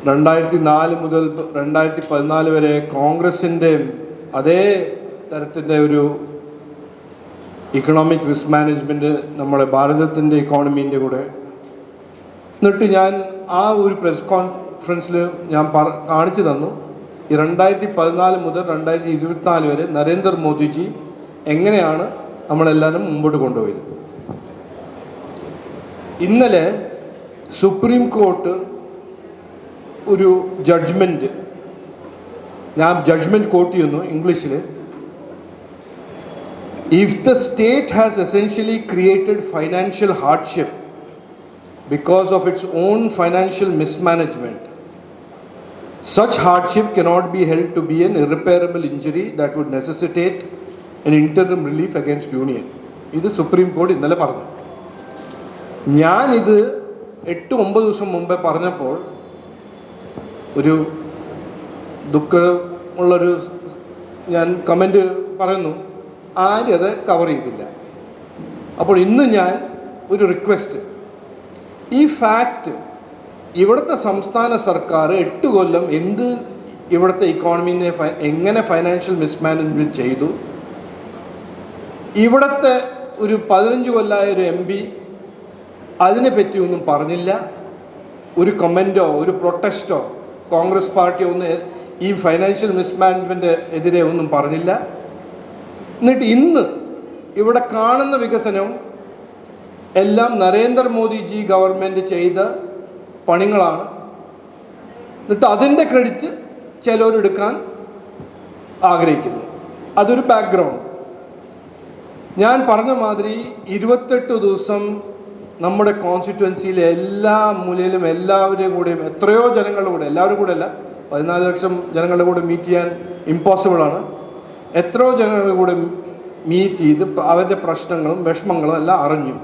2004 മുതൽ 2014 വരെ കോൺഗ്രസിൻ്റെ അതേ തരത്തിൻ്റെ ഒരു ഇക്കണോമിക് റിസ്ക് മാനേജ്മെൻറ്റ് നമ്മുടെ ഭാരതത്തിൻ്റെ ഇക്കോണമീൻ്റെ കൂടെ. എന്നിട്ട് ഞാൻ ആ ഒരു പ്രസ് കോൺഫറൻസിൽ ഞാൻ കാണിച്ചു തന്നു 2014 മുതൽ 2024 വരെ നരേന്ദ്രമോദിജി എങ്ങനെയാണ് നമ്മളെല്ലാവരും മുമ്പോട്ട് കൊണ്ടുപോയത്. ഇന്നലെ സുപ്രീം കോർട്ട് ഒരു ജഡ്ജ്മെൻറ്റ്, ഞാൻ ജഡ്ജ്മെൻറ്റ് കോട്ട് ചെയ്യുന്നു ഇംഗ്ലീഷിൽ. If the state has essentially created financial hardship because of its own financial mismanagement, such hardship cannot be held to be an irreparable injury that would necessitate an interim relief against union. ഇത് supreme കോടതി ഇന്നലെ പറഞ്ഞു. ഞാനിത് 8-9 ദിവസം മുമ്പേ പറഞ്ഞപ്പോൾ ഒരു ദുഃഖമുള്ളൊരു ഞാൻ കമൻറ്റ് പറയുന്നു, ആരും അത് കവർ ചെയ്തില്ല. അപ്പോൾ ഇന്ന് ഞാൻ ഒരു റിക്വസ്റ്റ്, ഈ ഫാക്റ്റ് ഇവിടുത്തെ സംസ്ഥാന സർക്കാർ 8 കൊല്ലം ഇവിടുത്തെ ഇക്കോണമിനെ എങ്ങനെ ഫൈനാൻഷ്യൽ മിസ്മാനേജ്മെൻറ്റ് ചെയ്തു, ഇവിടുത്തെ ഒരു 15 കൊല്ലമായ ഒരു MP അതിനെപ്പറ്റിയൊന്നും പറഞ്ഞില്ല. ഒരു കമൻറ്റോ ഒരു പ്രൊട്ടസ്റ്റോ കോൺഗ്രസ് പാർട്ടി ഒന്നും ഈ ഫൈനാൻഷ്യൽ മിസ്മാനേജ്മെൻറ്റ് എതിരെ ഒന്നും പറഞ്ഞില്ല. എന്നിട്ട് ഇന്ന് ഇവിടെ കാണുന്ന വികസനം എല്ലാം നരേന്ദ്രമോദിജി ഗവൺമെൻറ് ചെയ്ത പണികളാണ്. എന്നിട്ട് അതിൻ്റെ ക്രെഡിറ്റ് ചിലരെടുക്കാൻ ആഗ്രഹിക്കുന്നു. അതൊരു ബാക്ക്ഗ്രൗണ്ട്. ഞാൻ പറഞ്ഞ മാതിരി 28 ദിവസം നമ്മുടെ കോൺസ്റ്റിറ്റ്യുവൻസിയിലെ എല്ലാ മൂലയിലും എല്ലാവരുടെയും കൂടെയും എത്രയോ ജനങ്ങളുടെ കൂടെ, എല്ലാവരും കൂടെ അല്ല, 14 ലക്ഷം ജനങ്ങളുടെ കൂടെ മീറ്റ് ചെയ്യാൻ ഇമ്പോസിബിളാണ്. എത്രയോ ജനങ്ങളുടെ കൂടെ മീറ്റ് ചെയ്ത് അവരുടെ പ്രശ്നങ്ങളും വിഷമങ്ങളും എല്ലാം അറിഞ്ഞു.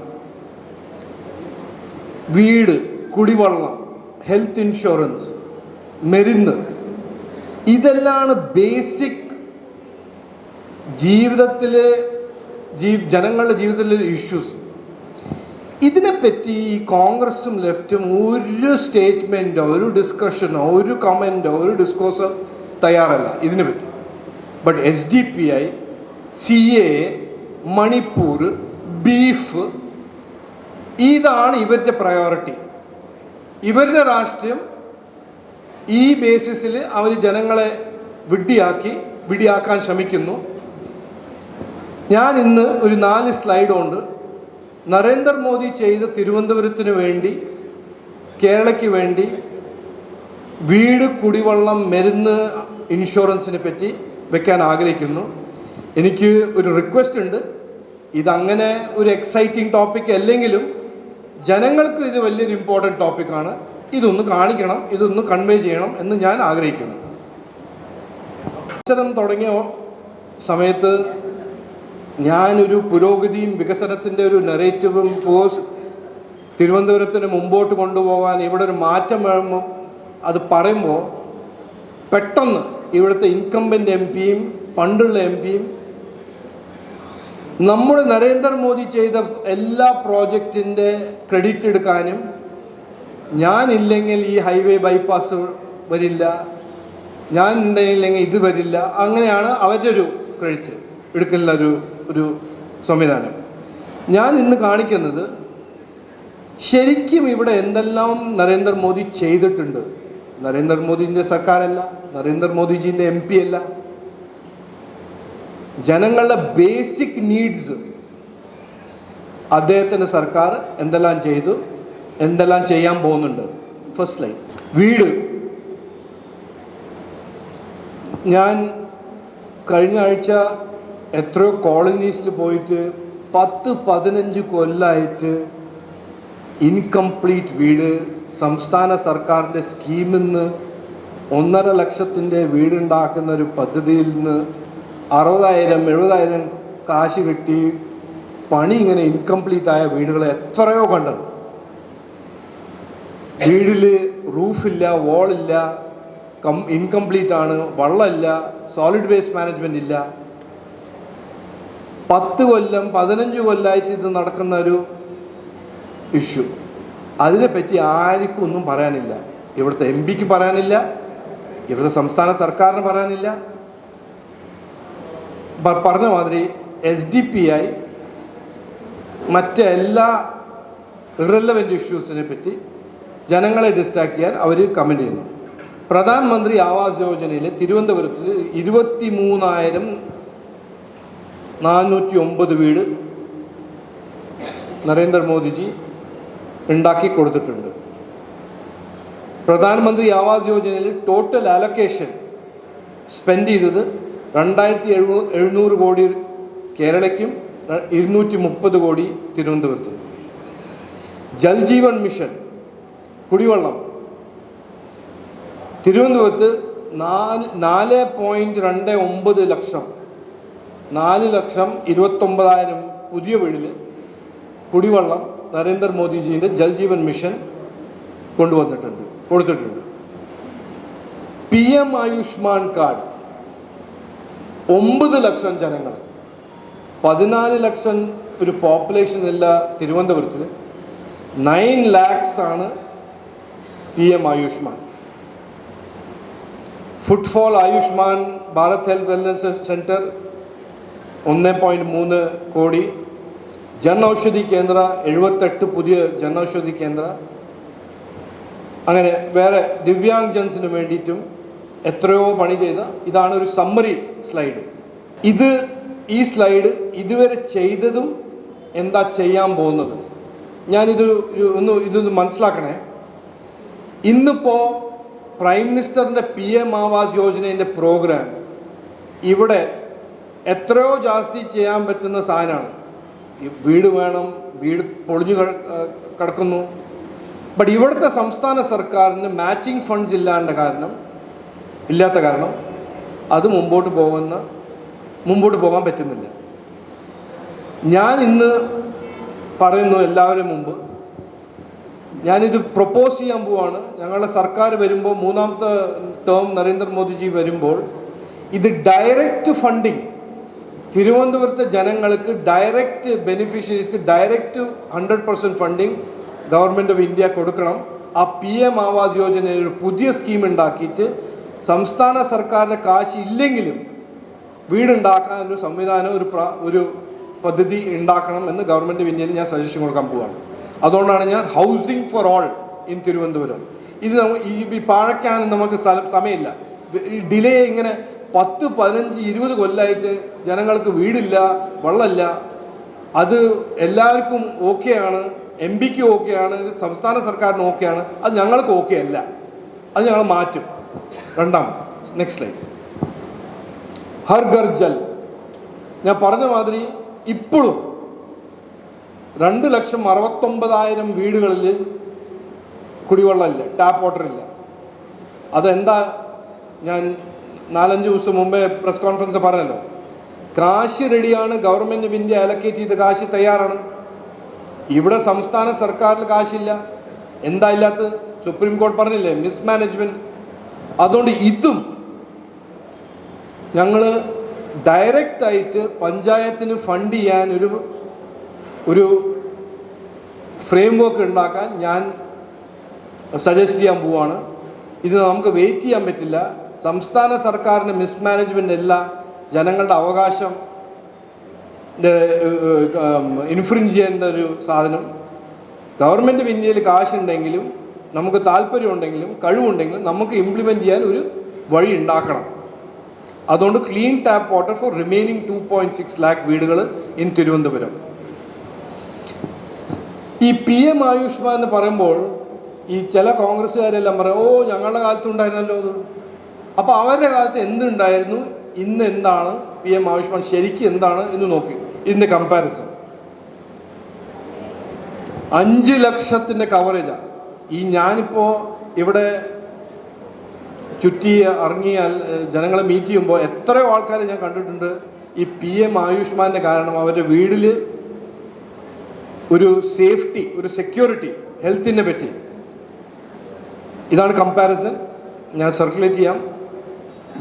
വീട്, കുടിവെള്ളം, ഹെൽത്ത് ഇൻഷുറൻസ്, മരുന്ന്, ഇതെല്ലാം ബേസിക് ജീവിതത്തിലെ ജനങ്ങളുടെ ജീവിതത്തിലെ ഇഷ്യൂസ്. ഇതിനെപ്പറ്റി ഈ കോൺഗ്രസും ലെഫ്റ്റും ഒരു സ്റ്റേറ്റ്മെൻറ്റോ ഒരു ഡിസ്കഷനോ ഒരു കമൻറ്റോ ഒരു ഡിസ്കോസോ തയ്യാറല്ല ഇതിനെപ്പറ്റി. But SDPI, CAA, Manipur, beef, ഇതാണ് ഇവരുടെ പ്രയോറിറ്റി. ഇവരുടെ രാഷ്ട്രീയം ഈ ബേസിസിൽ അവർ ജനങ്ങളെ വിഡ്ഢിയാക്കാൻ ശ്രമിക്കുന്നു. ഞാൻ ഇന്ന് ഒരു 4 സ്ലൈഡ് കൊണ്ട് നരേന്ദ്രമോദി ചെയ്ത തിരുവനന്തപുരത്തിന് വേണ്ടി, കേരളയ്ക്ക് വേണ്ടി വീട്, കുടിവെള്ളം, മരുന്ന്, ഇൻഷുറൻസിനെ പറ്റി വെക്കാൻ ആഗ്രഹിക്കുന്നു. എനിക്ക് ഒരു റിക്വസ്റ്റ് ഉണ്ട്. ഇതങ്ങനെ ഒരു എക്സൈറ്റിംഗ് ടോപ്പിക് അല്ലെങ്കിലും ജനങ്ങൾക്ക് ഇത് വലിയൊരു ഇമ്പോർട്ടൻ്റ് ടോപ്പിക്കാണ്. ഇതൊന്ന് കാണിക്കണം, ഇതൊന്ന് കൺവേ ചെയ്യണം എന്ന് ഞാൻ ആഗ്രഹിക്കുന്നു. മത്സരം തുടങ്ങിയ സമയത്ത് ഞാനൊരു പുരോഗതിയും വികസനത്തിൻ്റെ ഒരു നെറേറ്റീവും തിരുവനന്തപുരത്തിന് മുമ്പോട്ട് കൊണ്ടുപോകാൻ ഇവിടെ ഒരു മാറ്റം വേണം അത് പറയുമ്പോൾ പെട്ടെന്ന് ഇവിടുത്തെ ഇൻകംബൻ്റ് MPയും പണ്ടുള്ള MPയും നമ്മുടെ നരേന്ദ്രമോദി ചെയ്ത എല്ലാ പ്രോജക്റ്റിൻ്റെ ക്രെഡിറ്റ് എടുക്കാനും, ഞാനില്ലെങ്കിൽ ഈ ഹൈവേ ബൈപ്പാസ് വരില്ല, ഞാൻ ഉണ്ടെങ്കിൽ ഇത് വരില്ല, അങ്ങനെയാണ് അവരുടെ ഒരു ക്രെഡിറ്റ് എടുക്കുന്ന ഒരു സംവിധാനം. ഞാൻ ഇന്ന് കാണിക്കുന്നത് ശരിക്കും ഇവിടെ എന്തെല്ലാം നരേന്ദ്രമോദി ചെയ്തിട്ടുണ്ട്. നരേന്ദ്രമോദിൻ്റെ സർക്കാരല്ല, നരേന്ദ്രമോദിജീൻ്റെ MP അല്ല, ജനങ്ങളുടെ ബേസിക് നീഡ്സ് അദ്ദേഹത്തിൻ്റെ സർക്കാർ എന്തെല്ലാം ചെയ്തു, എന്തെല്ലാം ചെയ്യാൻ പോകുന്നുണ്ട്. ഫസ്റ്റ് ലൈൻ വീട്. ഞാൻ കഴിഞ്ഞ ആഴ്ച എത്രയോ കോളനീസിൽ പോയിട്ട് 10-15 കൊല്ലമായിട്ട് ഇൻകംപ്ലീറ്റ് വീട് സംസ്ഥാന സർക്കാരിൻ്റെ സ്കീമിൽ നിന്ന് 1.5 ലക്ഷത്തിൻ്റെ വീടുണ്ടാക്കുന്ന ഒരു പദ്ധതിയിൽ നിന്ന് 60,000-70,000 കാശ് കിട്ടി പണി ഇങ്ങനെ ഇൻകംപ്ലീറ്റ് ആയ വീടുകളെ എത്രയോ കണ്ടത്. വീടിൽ റൂഫില്ല, വാളില്ല, ഇൻകംപ്ലീറ്റ് ആണ്, വെള്ളമില്ല, സോളിഡ് വേസ്റ്റ് മാനേജ്മെന്റ് ഇല്ല. 10 കൊല്ലം 15 കൊല്ലമായിട്ട് ഇത് നടക്കുന്ന ഒരു ഇഷ്യൂ. അതിനെപ്പറ്റി ആർക്കും ഒന്നും പറയാനില്ല. ഇവിടുത്തെ എം പിക്ക് പറയാനില്ല, ഇവിടുത്തെ സംസ്ഥാന സർക്കാരിന് പറയാനില്ല. പറഞ്ഞ മാതിരി SDPI മറ്റെല്ലാ ഇറലവൻറ്റ് ഇഷ്യൂസിനെ പറ്റി ജനങ്ങളെ ഡിസ്ട്രാക്ട് ചെയ്യാൻ അവർ കമൻറ്റ് ചെയ്യുന്നു. പ്രധാനമന്ത്രി ആവാസ് യോജനയിൽ തിരുവനന്തപുരത്തിൽ 23,409 വീട് നരേന്ദ്രമോദിജി ഉണ്ടാക്കി കൊടുത്തിട്ടുണ്ട്. പ്രധാനമന്ത്രി ആവാസ് യോജനയിൽ ടോട്ടൽ അലൊക്കേഷൻ സ്പെൻഡ് ചെയ്തത് 2,700 കോടി കേരളയ്ക്കും 230 കോടി തിരുവനന്തപുരത്തും. ജൽജീവൻ മിഷൻ കുടിവെള്ളം തിരുവനന്തപുരത്ത് 4.29 ലക്ഷം 4,29,000 പുതിയ വീടിൽ കുടിവെള്ളം നരേന്ദ്രമോദിജിയുടെ ജൽജീവൻ മിഷൻ കൊടുത്തിട്ടുണ്ട്. PM ആയുഷ്മാൻ കാർഡ് 9 ലക്ഷം ജനങ്ങൾ, 14 ലക്ഷം ഒരു പോപ്പുലേഷൻ ഉള്ള തിരുവനന്തപുരത്തിൽ 9 lakhs ആണ് PM Ayushman. Footfall Ayushman Bharat health wellness centre 1.3 കോടി. ജൻ ഔഷധി കേന്ദ്ര 78 പുതിയ ജൻ ഔഷധി കേന്ദ്ര. അങ്ങനെ വേറെ ദിവ്യാംഗ് ജൻസിന് വേണ്ടിയിട്ടും എത്രയോ പണി ചെയ്ത. ഇതാണ് ഒരു സമ്മറി സ്ലൈഡ്. ഈ സ്ലൈഡ് ഇതുവരെ ചെയ്തതും എന്താ ചെയ്യാൻ പോകുന്നത് ഇതൊന്ന് മനസ്സിലാക്കണേ. ഇന്നിപ്പോ പ്രൈം മിനിസ്റ്ററിന്റെ PM ആവാസ് യോജനയുടെ പ്രോഗ്രാം ഇവിടെ എത്രയോ ജാസ്തി ചെയ്യാൻ പറ്റുന്ന സാധനമാണ്. വീട് വേണം, വീട് പൊളിഞ്ഞു കിടക്കുന്നു. ബട്ട് ഇവിടുത്തെ സംസ്ഥാന സർക്കാരിന് മാച്ചിങ് ഫണ്ട്സ് ഇല്ലാത്ത കാരണം അത് മുമ്പോട്ട് പോകാൻ പറ്റുന്നില്ല. ഞാൻ ഇന്ന് പറയുന്നു എല്ലാവരും മുമ്പ്, ഞാനിത് പ്രൊപ്പോസ് ചെയ്യാൻ പോവാണ്. ഞങ്ങളുടെ സർക്കാർ വരുമ്പോൾ, 3ാമത്തെ ടേം നരേന്ദ്രമോദിജി വരുമ്പോൾ, ഇത് ഡയറക്റ്റ് ഫണ്ടിങ് തിരുവനന്തപുരത്തെ ജനങ്ങൾക്ക്, ഡയറക്റ്റ് ബെനിഫിഷ്യറീസ്ക്ക് direct 100% funding government of India കൊടുക്കണം. ആ PM ആവാസ് യോജനയിൽ ഒരു പുതിയ സ്കീം ഉണ്ടാക്കിയിട്ട് സംസ്ഥാന സർക്കാരിന് കാശ് ഇല്ലെങ്കിലും വീടുണ്ടാക്കാൻ ഒരു സംവിധാനം, ഒരു പദ്ധതി ഉണ്ടാക്കണം എന്ന് ഗവൺമെൻറ് ഓഫ് ഇന്ത്യയിൽ ഞാൻ സജഷൻ കൊടുക്കാൻ പോവുകയാണ്. അതുകൊണ്ടാണ് ഞാൻ housing for all in Thiruvananthapuram. ഇത് ഈ പാഴയ്ക്കാൻ നമുക്ക് സമയമില്ല. ഈ ഡിലേ ഇങ്ങനെ 10, 15, 20 കൊല്ലമായിട്ട് ജനങ്ങൾക്ക് വീടില്ല, വെള്ളമില്ല. അത് എല്ലാവർക്കും ഓക്കെയാണ്, MPക്ക് ഓക്കെയാണ്, സംസ്ഥാന സർക്കാരിന് ഓക്കെയാണ്. അത് ഞങ്ങൾക്ക് ഓക്കെ അല്ല. അത് ഞങ്ങൾ മാറ്റും. രണ്ടാമത് നെക്സ്റ്റ് സ്ലൈഡ്. ഹർ ഘർ ജൽ. ഞാൻ പറഞ്ഞ മാതിരി ഇപ്പോഴും 2,69,000 വീടുകളിൽ കുടിവെള്ളമില്ല, ടാപ്പ് വാട്ടർ ഇല്ല. അതെന്താ? ഞാൻ 4-5 ദിവസം മുമ്പേ പ്രസ് കോൺഫറൻസ് പറഞ്ഞല്ലോ. കാശ് റെഡിയാണ്, ഗവൺമെന്റ് ഓഫ് ഇന്ത്യ അലക്കേറ്റ് ചെയ്ത് കാശ് തയ്യാറാണ്. ഇവിടെ സംസ്ഥാന സർക്കാരിൽ കാശില്ല. എന്താ ഇല്ലാത്തത്? സുപ്രീം കോടതി പറഞ്ഞില്ലേ, മിസ്മാനേജ്മെന്റ്. അതുകൊണ്ട് ഇതും ഞങ്ങൾ ഡയറക്റ്റ് ആയിട്ട് പഞ്ചായത്തിന് ഫണ്ട് ചെയ്യാൻ ഒരു ഫ്രെയിം വർക്ക് ഉണ്ടാക്കാൻ ഞാൻ സജസ്റ്റ് ചെയ്യാൻ പോവാണ്. ഇത് നമുക്ക് വെയിറ്റ് ചെയ്യാൻ പറ്റില്ല. സംസ്ഥാന സർക്കാരിന് മിസ്മാനേജ്മെന്റ് അല്ല, ജനങ്ങളുടെ അവകാശം ഇൻഫ്രിഞ്ച് ചെയ്യേണ്ട ഒരു സാധനം. ഗവൺമെന്റ് ഓഫ് ഇന്ത്യയിൽ കാശുണ്ടെങ്കിലും, നമുക്ക് താല്പര്യമുണ്ടെങ്കിലും കഴിവുണ്ടെങ്കിലും നമുക്ക് ഇംപ്ലിമെന്റ് ചെയ്യാൻ ഒരു വഴി ഉണ്ടാക്കണം. അതുകൊണ്ട് clean tap water for remaining 2.6 lakh വീടുകൾ ഇൻ തിരുവനന്തപുരം. ഈ PM ആയുഷ്മാൻ എന്ന് പറയുമ്പോൾ ഈ ചില കോൺഗ്രസ്സുകാരെല്ലാം പറയും, ഓ ഞങ്ങളുടെ കാലത്ത് ഉണ്ടായിരുന്നല്ലോ അത്. അപ്പോൾ അവരുടെ കാലത്ത് എന്തുണ്ടായിരുന്നു, ഇന്ന് എന്താണ് PM ആയുഷ്മാൻ ശരിക്കും എന്താണ് എന്ന് നോക്കി. ഇതിന്റെ കമ്പാരിസൺ 5 ലക്ഷത്തിന്റെ കവറേജാണ്. ഞാനിപ്പോ ഇവിടെ ചുറ്റി ഇറങ്ങിയാൽ ജനങ്ങളെ മീറ്റ് ചെയ്യുമ്പോൾ എത്രയോ ആൾക്കാരെ ഞാൻ കണ്ടിട്ടുണ്ട് ഈ PM ആയുഷ്മാന്റെ കാരണം അവരുടെ വീട്ടിൽ ഒരു സേഫ്റ്റി, ഒരു സെക്യൂരിറ്റി, ഹെൽത്തിനെ പറ്റി. ഇതാണ് കമ്പാരിസൺ. ഞാൻ സർക്കുലേറ്റ് ചെയ്യാം.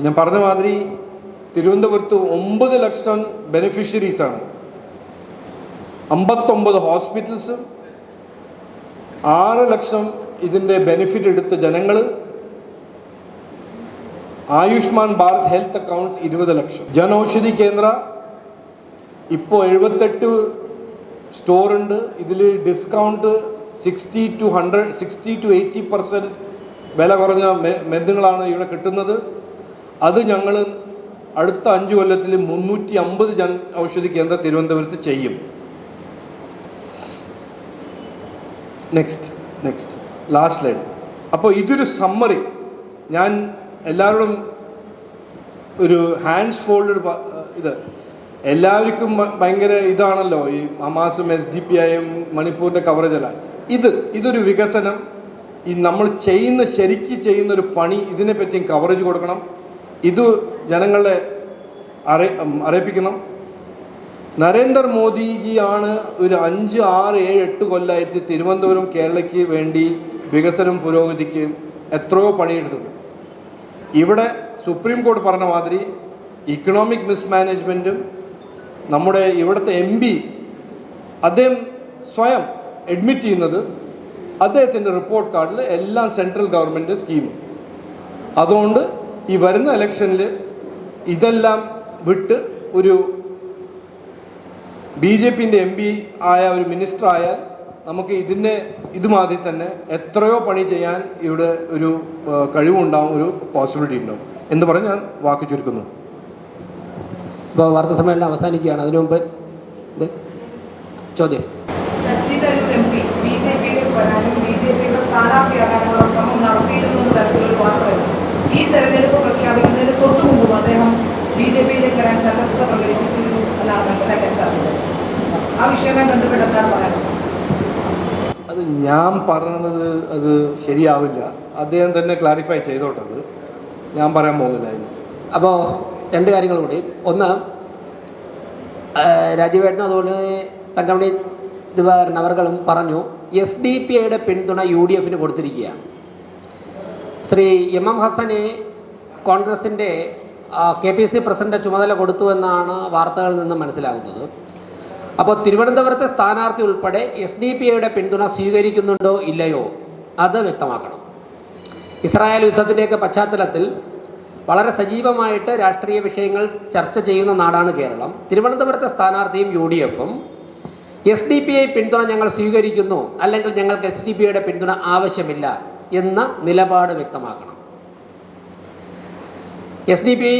ഞാൻ പറഞ്ഞ മാതിരി തിരുവനന്തപുരത്ത് 9 ലക്ഷം ബെനിഫിഷ്യറീസാണ്. 59 ഹോസ്പിറ്റൽസും 6 ലക്ഷം ഇതിൻ്റെ ബെനിഫിറ്റ് എടുത്ത ജനങ്ങൾ ആയുഷ്മാൻ ഭാരത് ഹെൽത്ത് അക്കൗണ്ട്സ് 20 ലക്ഷം, ജൻ ഔഷധി കേന്ദ്ര ഇപ്പോൾ 78 സ്റ്റോറുണ്ട്. ഇതിൽ ഡിസ്കൗണ്ട് 60 to 80% വില കുറഞ്ഞ മരുന്നുകളാണ് ഇവിടെ കിട്ടുന്നത്. അത് ഞങ്ങൾ അടുത്ത 5 കൊല്ലത്തിൽ 350 ജൻ ഔഷധി കേന്ദ്ര തിരുവനന്തപുരത്ത് ചെയ്യും. Next last slide. അപ്പോൾ ഇതൊരു സമ്മറി. ഞാൻ എല്ലാവരോടും ഒരു ഹാൻഡ്സ് ഫോൾഡ് ഇത് എല്ലാവർക്കും ഭയങ്കര ഇതാണല്ലോ ഈ ഹമാസും SDPIയും മണിപ്പൂരിൻ്റെ കവറേജ് അല്ല. ഇതൊരു വികസനം. ഈ നമ്മൾ ശരിക്ക് ചെയ്യുന്ന ഒരു പണി, ഇതിനെപ്പറ്റിയും കവറേജ് കൊടുക്കണം. ഇത് ജനങ്ങളെ അറിയിപ്പിക്കണം. നരേന്ദ്രമോദിജിയാണ് ഒരു 5, 6, 7, 8 കൊല്ലമായിട്ട് തിരുവനന്തപുരം കേരളയ്ക്ക് വേണ്ടി വികസനം പുരോഗതിക്ക് എത്രയോ പണിയെടുത്തത്. ഇവിടെ സുപ്രീം കോടതി പറഞ്ഞ മാതിരി ഇക്കണോമിക് മിസ്മാനേജ്മെൻറ്റും നമ്മുടെ ഇവിടുത്തെ MP അദ്ദേഹം സ്വയം അഡ്മിറ്റ് ചെയ്യുന്നത് അദ്ദേഹത്തിൻ്റെ റിപ്പോർട്ട് കാർഡിൽ എല്ലാം സെൻട്രൽ ഗവൺമെൻറ് സ്കീമും. അതുകൊണ്ട് ഈ വരുന്ന ഇലക്ഷനിൽ ഇതെല്ലാം വിട്ട് ഒരു BJPൻ്റെ MP ആയ ഒരു മിനിസ്റ്റർ ആയാൽ നമുക്ക് ഇതുമാതിരി തന്നെ എത്രയോ പണി ചെയ്യാൻ ഇവിടെ ഒരു കഴിവുണ്ടാവും, ഒരു പോസിബിലിറ്റി ഉണ്ടാവും എന്ന് പറഞ്ഞ് ഞാൻ വാക്ക് ചുരുക്കുന്നു. ഇപ്പോൾ വാർത്താ സമ്മേളനം അവസാനിക്കുകയാണ്. അതിനു മുമ്പ് ചോദ്യം. ശശി തരൂർ MP BJPയിലേക്ക് വരാനും BJPയുടെ സ്ഥാനാർത്ഥിയാകാനുള്ള ശ്രമം നടത്തിയിരുന്നു എന്ന തരത്തിലൊരു വാർത്ത വരുന്നു. ഈ തെരഞ്ഞെടുപ്പ് പ്രഖ്യാപിക്കുന്നതിന് തൊട്ടു മുമ്പും അദ്ദേഹം BJPയിലേക്ക് വരാൻ സന്നദ്ധത പ്രകടിപ്പിച്ചിരുന്നു എന്നാണ് മനസ്സിലാക്കാൻ സാധിച്ചത്. ആ വിഷയവുമായി ബന്ധപ്പെട്ട് എന്താണ് പറയുന്നത്? അത് ഞാൻ പറഞ്ഞത് അത് ശരിയാവില്ല. അദ്ദേഹം തന്നെ ക്ലാരിഫൈ ചെയ്തോട്ടത്, ഞാൻ പറയാൻ പോകുന്നില്ല അതിന്. അപ്പോൾ 2 കാര്യങ്ങൾ കൂടി. ഒന്ന്, രാജീവേട്ടനും അതുപോലെ തങ്കമണി ദിവാകരൻ അവർകളും പറഞ്ഞു SDPIയുടെ പിന്തുണ UDFന് കൊടുത്തിരിക്കുകയാണ്. ശ്രീ MM ഹസനെ കോൺഗ്രസിൻ്റെ KPC പ്രസിഡന്റ് ചുമതല കൊടുത്തു എന്നാണ് വാർത്തകളിൽ നിന്ന് മനസ്സിലാകുന്നത്. അപ്പോൾ തിരുവനന്തപുരത്തെ സ്ഥാനാർത്ഥി ഉൾപ്പെടെ SDPIയുടെ പിന്തുണ സ്വീകരിക്കുന്നുണ്ടോ ഇല്ലയോ അത് വ്യക്തമാക്കണം. ഇസ്രായേൽ യുദ്ധത്തിൻ്റെയൊക്കെ പശ്ചാത്തലത്തിൽ വളരെ സജീവമായിട്ട് രാഷ്ട്രീയ വിഷയങ്ങൾ ചർച്ച ചെയ്യുന്ന നാടാണ് കേരളം. തിരുവനന്തപുരത്തെ സ്ഥാനാർത്ഥിയും UDFും SDPI പിന്തുണ ഞങ്ങൾ സ്വീകരിക്കുന്നു, അല്ലെങ്കിൽ ഞങ്ങൾക്ക് SDPIയുടെ പിന്തുണ ആവശ്യമില്ല എന്ന നിലപാട് വ്യക്തമാക്കണം. SDPI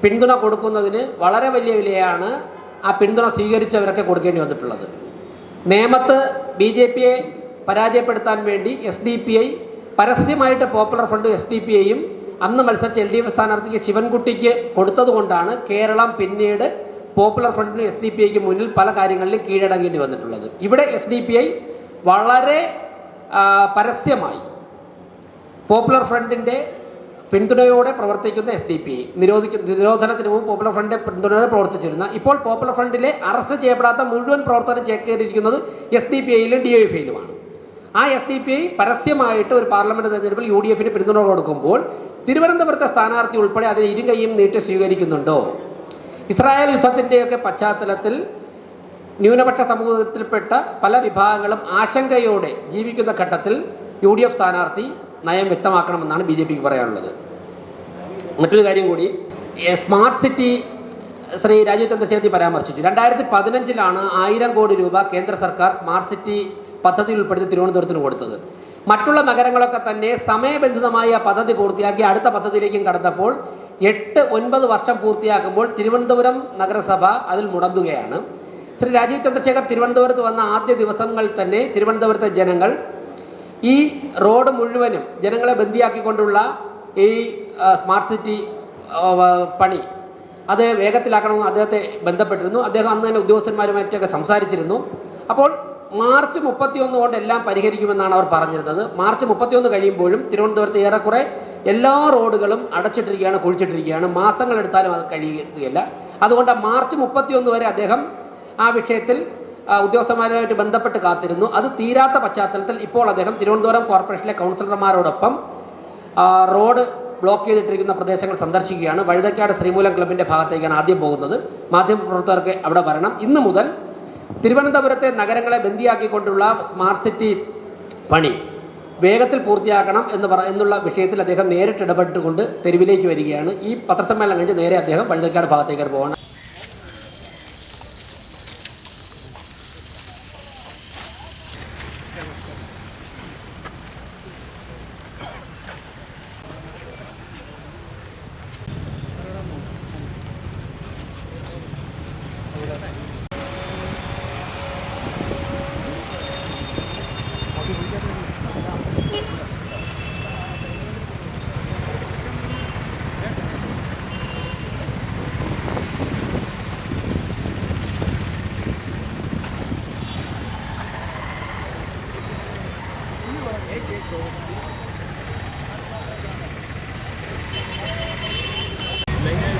പിന്തുണ കൊടുക്കുന്നതിന് വളരെ വലിയ വിലയാണ് ആ പിന്തുണ സ്വീകരിച്ചവരൊക്കെ കൊടുക്കേണ്ടി വന്നിട്ടുള്ളത്. നേമത്ത് BJPയെ പരാജയപ്പെടുത്താൻ വേണ്ടി SDPI പരസ്യമായിട്ട് പോപ്പുലർ ഫ്രണ്ട് SDPIയും അന്ന് മത്സരിച്ച LDF സ്ഥാനാർത്ഥിക്ക് ശിവൻകുട്ടിക്ക് കൊടുത്തതുകൊണ്ടാണ് കേരളം പിന്നീട് പോപ്പുലർ ഫ്രണ്ടിനും SDPIക്ക് മുന്നിൽ പല കാര്യങ്ങളിലും കീഴടങ്ങേണ്ടി വന്നിട്ടുള്ളത്. ഇവിടെ SDPI വളരെ പരസ്യമായി പോപ്പുലർ ഫ്രണ്ടിൻ്റെ പിന്തുണയോടെ പ്രവർത്തിക്കുന്ന SDPI നിരോധനത്തിന് മുമ്പ് പോപ്പുലർ ഫ്രണ്ട് പിന്തുണയോടെ പ്രവർത്തിച്ചിരുന്ന, ഇപ്പോൾ പോപ്പുലർ ഫ്രണ്ടിലെ അറസ്റ്റ് ചെയ്യപ്പെടാത്ത മുഴുവൻ പ്രവർത്തനം ചേക്കേറിയിരിക്കുന്നത് SDPIയിലും DYFIയിലുമാണ്. ആ SDPI പരസ്യമായിട്ട് ഒരു പാർലമെന്റ് തെരഞ്ഞെടുപ്പിൽ UDFന് പിന്തുണ കൊടുക്കുമ്പോൾ തിരുവനന്തപുരത്തെ സ്ഥാനാർത്ഥി ഉൾപ്പെടെ അതിന് ഇരുകൈയും നീട്ടി സ്വീകരിക്കുന്നുണ്ടോ? ഇസ്രായേൽ യുദ്ധത്തിൻ്റെയൊക്കെ പശ്ചാത്തലത്തിൽ ന്യൂനപക്ഷ സമൂഹത്തിൽപ്പെട്ട പല വിഭാഗങ്ങളും ആശങ്കയോടെ ജീവിക്കുന്ന ഘട്ടത്തിൽ UDF സ്ഥാനാർത്ഥി നയം വ്യക്തമാക്കണമെന്നാണ് BJPക്ക് പറയാനുള്ളത്. മറ്റൊരു കാര്യം കൂടി, സ്മാർട്ട് സിറ്റി ശ്രീ രാജീവ് ചന്ദ്രശേഖർ പരാമർശിച്ചു. 2015 1000 കോടി രൂപ കേന്ദ്ര സർക്കാർ സ്മാർട്ട് സിറ്റി പദ്ധതിയിൽ ഉൾപ്പെടുത്തി തിരുവനന്തപുരത്തിന് കൊടുത്തത്. മറ്റുള്ള നഗരങ്ങളൊക്കെ തന്നെ സമയബന്ധിതമായി ആ പദ്ധതി പൂർത്തിയാക്കി അടുത്ത പദ്ധതിയിലേക്കും കടന്നപ്പോൾ 8-9 വർഷം പൂർത്തിയാക്കുമ്പോൾ തിരുവനന്തപുരം നഗരസഭ അതിൽ മുടങ്ങുകയാണ്. ശ്രീ രാജീവ് ചന്ദ്രശേഖർ തിരുവനന്തപുരത്ത് വന്ന ആദ്യ ദിവസങ്ങളിൽ തന്നെ തിരുവനന്തപുരത്തെ ജനങ്ങൾ ഈ റോഡ് മുഴുവനും ജനങ്ങളെ ബന്ദിയാക്കിക്കൊണ്ടുള്ള ഈ സ്മാർട്ട് സിറ്റി പണി അത് വേഗത്തിലാക്കണമെന്ന് അദ്ദേഹത്തെ ബന്ധപ്പെട്ടിരുന്നു. അദ്ദേഹം അന്ന് തന്നെ ഉദ്യോഗസ്ഥന്മാരുമായിട്ടൊക്കെ സംസാരിച്ചിരുന്നു. അപ്പോൾ മാർച്ച് 31 കൊണ്ട് എല്ലാം പരിഹരിക്കുമെന്നാണ് അവർ പറഞ്ഞിരുന്നത്. മാർച്ച് 31 കഴിയുമ്പോഴും തിരുവനന്തപുരത്ത് ഏറെക്കുറെ എല്ലാ റോഡുകളും അടച്ചിട്ടിരിക്കുകയാണ്, കുഴിച്ചിട്ടിരിക്കുകയാണ്. മാസങ്ങളെടുത്താലും അത് കഴിയുകയില്ല. അതുകൊണ്ട് മാർച്ച് 31 വരെ അദ്ദേഹം ആ വിഷയത്തിൽ ഉദ്യോഗസ്ഥന്മാരുമായിട്ട് ബന്ധപ്പെട്ട് കാത്തിരുന്നു. അത് തീരാത്ത പശ്ചാത്തലത്തിൽ ഇപ്പോൾ അദ്ദേഹം തിരുവനന്തപുരം കോർപ്പറേഷനിലെ കൗൺസിലർമാരോടൊപ്പം റോഡ് ബ്ലോക്ക് ചെയ്തിട്ടിരിക്കുന്ന പ്രദേശങ്ങൾ സന്ദർശിക്കുകയാണ്. വഴുതക്കാട് ശ്രീമൂലം ക്ലബിൻ്റെ ഭാഗത്തേക്കാണ് ആദ്യം പോകുന്നത്. മാധ്യമപ്രവർത്തകർക്ക് അവിടെ വരണം. ഇന്നു മുതൽ തിരുവനന്തപുരത്തെ നഗരങ്ങളെ ബന്ദിയാക്കിക്കൊണ്ടുള്ള സ്മാർട്ട് സിറ്റി പണി വേഗത്തിൽ പൂർത്തിയാക്കണം എന്നുള്ള വിഷയത്തിൽ അദ്ദേഹം നേരിട്ട് ഇടപെട്ടുകൊണ്ട് തെരുവിലേക്ക് വരികയാണ്. ഈ പത്രസമ്മേളനം കഴിഞ്ഞ് നേരെ അദ്ദേഹം വഴുതക്കാട് ഭാഗത്തേക്കാണ് പോകണം.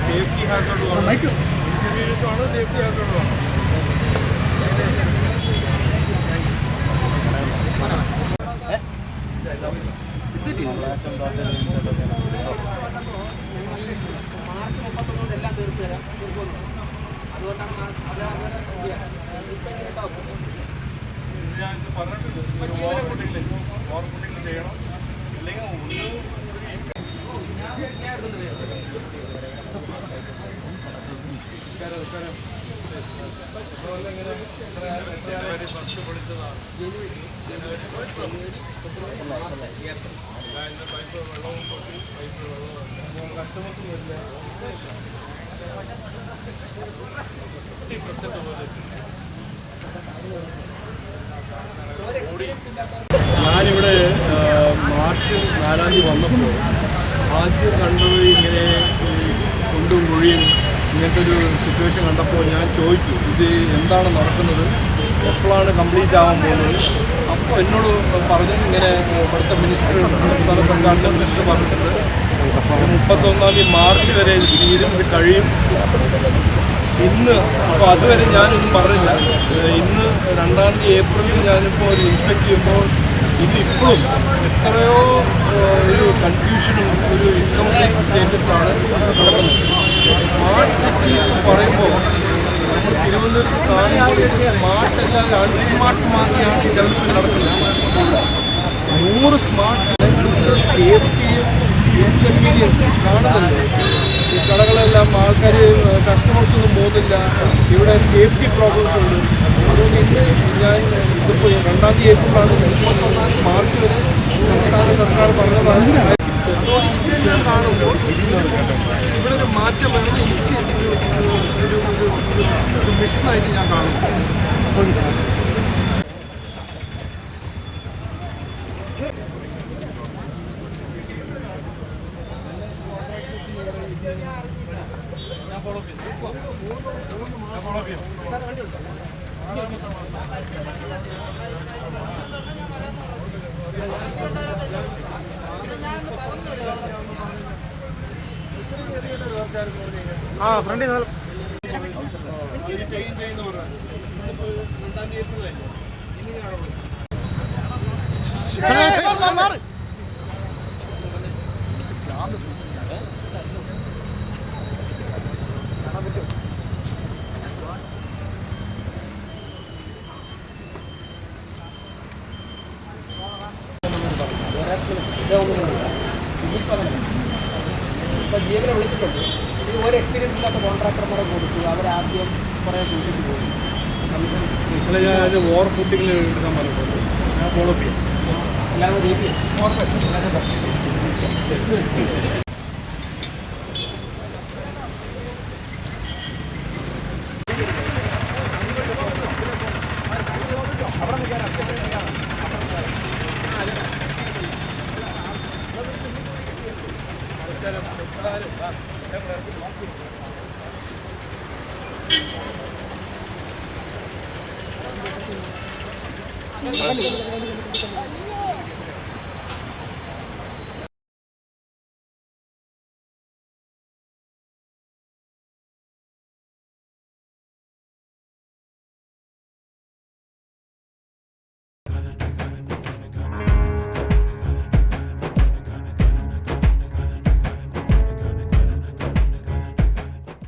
സേഫ്റ്റി ഹാസർഡ് ആണ് സേഫ്റ്റി ഹാസർഡ് ആണ്. ഞാൻ പറഞ്ഞിട്ടുണ്ട് ഓവർ ഫുഡിങ് ചെയ്യണം, അല്ലെങ്കിൽ ഞാനിവിടെ മാർച്ച് 4-ാം തീയതി വന്നപ്പോൾ ആദ്യം കണ്ടത് ഇങ്ങനെ കുണ്ടും കുഴിയും ഇങ്ങനത്തെ ഒരു സിറ്റുവേഷൻ കണ്ടപ്പോൾ ഞാൻ ചോദിച്ചു, ഇത് എന്താണ് നടക്കുന്നത്, എപ്പോഴാണ് കംപ്ലീറ്റ് ആവാൻ പോകുന്നത്? അപ്പോൾ എന്നോട് പറഞ്ഞത് ഇങ്ങനെ ഇവിടുത്തെ മിനിസ്റ്റർ, സംസ്ഥാന സർക്കാരിൻ്റെ മിനിസ്റ്റർ പറഞ്ഞിട്ടുണ്ട് 31-ാം തീയതി മാർച്ച് വരെ തീരും, ഇത് കഴിയും. ഇന്ന് അപ്പോൾ അതുവരെ ഞാനൊന്നും പറഞ്ഞില്ല. ഇന്ന് 2-ാം തീയതി ഏപ്രിലിൽ ഞാനിപ്പോൾ ഒരു ഇൻസ്പെക്ട് ചെയ്യുമ്പോൾ ഇതിപ്പോഴും എത്രയോ ഒരു കൺഫ്യൂഷനും ഒരു ഇൻകംപ്ലീറ്റ് സ്റ്റേറ്റസാണ് നടക്കുന്നത്. സ്മാർട്ട് സിറ്റീസ് എന്ന് പറയുമ്പോൾ നമ്മൾ തിരുവനന്തപുരത്ത് കാണുമ്പോൾ സ്മാർട്ട് അല്ലാതെ അൺസ്മാർട്ട് മാതിരിയാണ് ഈ ഡെവലപ്മെൻറ്റ് നടക്കുന്നത്. 100 സ്മാർട്ട് സിറ്റികളുടെ സേഫ്റ്റിയും ഇൻകൺവീനിയൻസും കാണുന്നുണ്ട്. ഈ കടകളെല്ലാം ആൾക്കാർ കസ്റ്റമേഴ്സൊന്നും പോകുന്നില്ല, ഇവിടെ സേഫ്റ്റി പ്രോബ്ലംസ് ഉണ്ട്. അതുകൊണ്ട് ഞാൻ ഇതിപ്പോൾ 2-ാം തീയതി ഏപ്രിലാണ് 31-ാം തീയതി മാർച്ച് വരെ സംസ്ഥാന സർക്കാർ പറഞ്ഞതാണ്. അതുകൊണ്ട് ഇത് ഞാൻ കാണുമ്പോൾ ഇവിടെ ഒരു മാറ്റം വേണം. എനിക്ക് ഒരു മിഷനായിട്ട് ഞാൻ കാണുന്നു. ഫ്രണ്ടിൽ ചെയ്യുന്ന പറഞ്ഞാൽ 2-ാം തീയതി ഏപ്രിലല്ലേ ഇങ്ങനെയാണോ? ഇപ്പോൾ ജീവനെ വിളിച്ചിട്ടുണ്ട്. ഇത് ഒരു എക്സ്പീരിയൻസ് ഇല്ലാത്ത കോൺട്രാക്ടർമാരെ കൊടുത്തു, അവരാദ്യം കുറേ സൂക്ഷിച്ച് പോയി. ഞാൻ ഓവർ ഫുഡിങ്ങിൽ എടുക്കാൻ പറഞ്ഞിട്ടുണ്ട്, ഞാൻ ഫോളോ ചെയ്യാം. എല്ലാവരും ജയിക്കും. നമസ്കാരം.